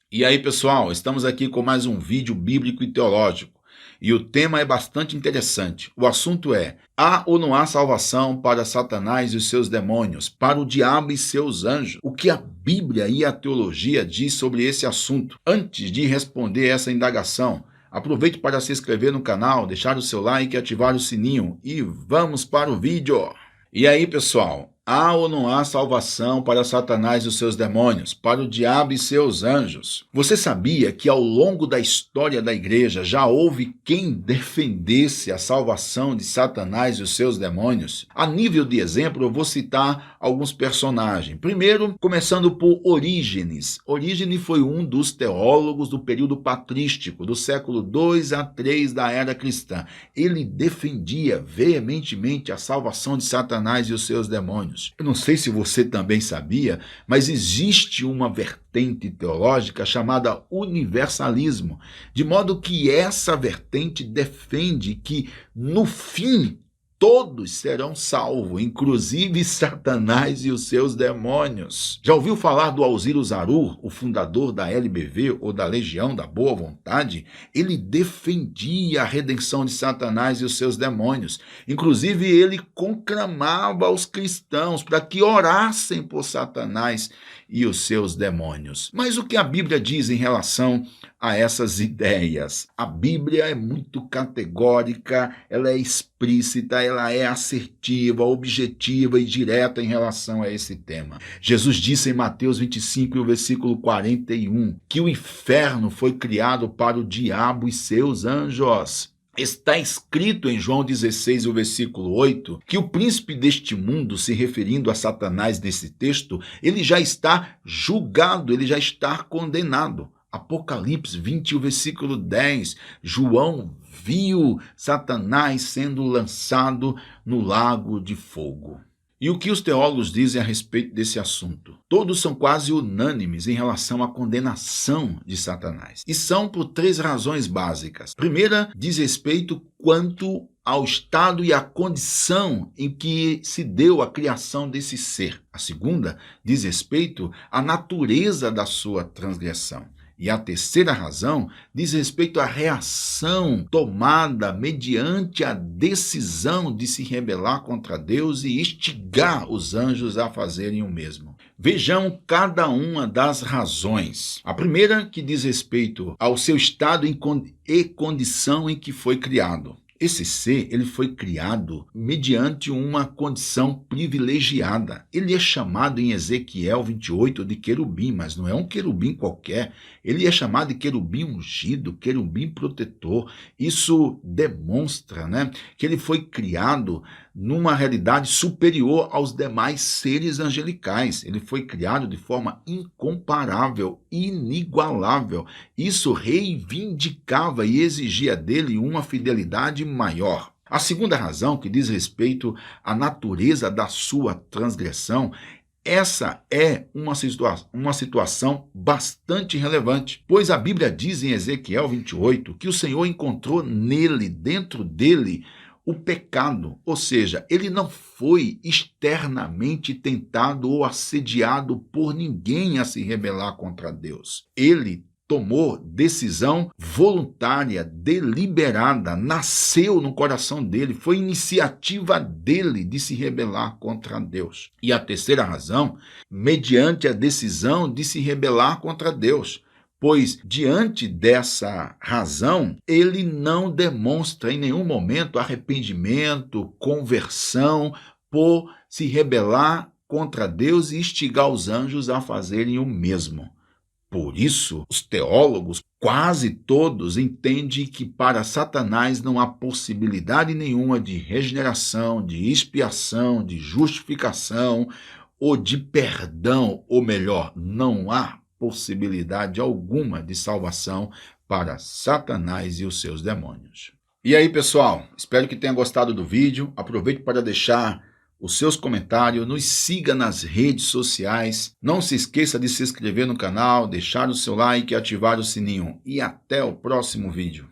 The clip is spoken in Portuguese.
E aí, pessoal, estamos aqui com mais um vídeo bíblico e teológico. E o tema é bastante interessante. O assunto é: há ou não há salvação para Satanás e os seus demônios, para o diabo e seus anjos? O que a Bíblia e a teologia diz sobre esse assunto? Antes de responder essa indagação, aproveite para se inscrever no canal, deixar o seu like e ativar o sininho. E vamos para o vídeo! E aí, pessoal? Há ou não há salvação para Satanás e os seus demônios, para o diabo e seus anjos? Você sabia que ao longo da história da igreja já houve quem defendesse a salvação de Satanás e os seus demônios? A nível de exemplo, eu vou citar alguns personagens. Primeiro, começando por Orígenes. Orígenes foi um dos teólogos do período patrístico, do século 2 a 3 da era cristã. Ele defendia veementemente a salvação de Satanás e os seus demônios. Eu não sei se você também sabia, mas existe uma vertente teológica chamada universalismo, de modo que essa vertente defende que, no fim, todos serão salvos, inclusive Satanás e os seus demônios. Já ouviu falar do Alciro Zarur, o fundador da LBV ou da Legião da Boa Vontade? Ele defendia a redenção de Satanás e os seus demônios. Inclusive, ele conclamava aos cristãos para que orassem por Satanás e os seus demônios. Mas o que a Bíblia diz em relação a essas ideias? A Bíblia é muito categórica, ela é explícita, ela é assertiva, objetiva e direta em relação a esse tema. Jesus disse em Mateus 25, o versículo 41, que o inferno foi criado para o diabo e seus anjos. Está escrito em João 16, o versículo 8, que o príncipe deste mundo, se referindo a Satanás nesse texto, ele já está julgado, ele já está condenado. Apocalipse 20, o versículo 10, João viu Satanás sendo lançado no lago de fogo. E o que os teólogos dizem a respeito desse assunto? Todos são quase unânimes em relação à condenação de Satanás. E são por três razões básicas. Primeira, diz respeito quanto ao estado e à condição em que se deu a criação desse ser. A segunda, diz respeito à natureza da sua transgressão. E a terceira razão diz respeito à reação tomada mediante a decisão de se rebelar contra Deus e instigar os anjos a fazerem o mesmo. Vejam cada uma das razões. A primeira, que diz respeito ao seu estado e condição em que foi criado. Esse ser, ele foi criado mediante uma condição privilegiada. Ele é chamado em Ezequiel 28 de querubim, mas não é um querubim qualquer. Ele é chamado de querubim ungido, querubim protetor. Isso demonstra, que ele foi criado numa realidade superior aos demais seres angelicais. Ele foi criado de forma incomparável, inigualável. Isso reivindicava e exigia dele uma fidelidade maior. A segunda razão, que diz respeito à natureza da sua transgressão, essa é uma situação bastante relevante, pois a Bíblia diz em Ezequiel 28 que o Senhor encontrou nele, dentro dele, o pecado, ou seja, ele não foi externamente tentado ou assediado por ninguém a se rebelar contra Deus. Ele tomou decisão voluntária, deliberada, nasceu no coração dele, foi iniciativa dele de se rebelar contra Deus. E a terceira razão, mediante a decisão de se rebelar contra Deus. Pois, diante dessa razão, ele não demonstra em nenhum momento arrependimento, conversão, por se rebelar contra Deus e instigar os anjos a fazerem o mesmo. Por isso, os teólogos, quase todos, entendem que para Satanás não há possibilidade nenhuma de regeneração, de expiação, de justificação ou de perdão, ou melhor, não há possibilidade alguma de salvação para Satanás e os seus demônios. E aí, pessoal, espero que tenha gostado do vídeo. Aproveite para deixar os seus comentários, nos siga nas redes sociais. Não se esqueça de se inscrever no canal, deixar o seu like e ativar o sininho. E até o próximo vídeo.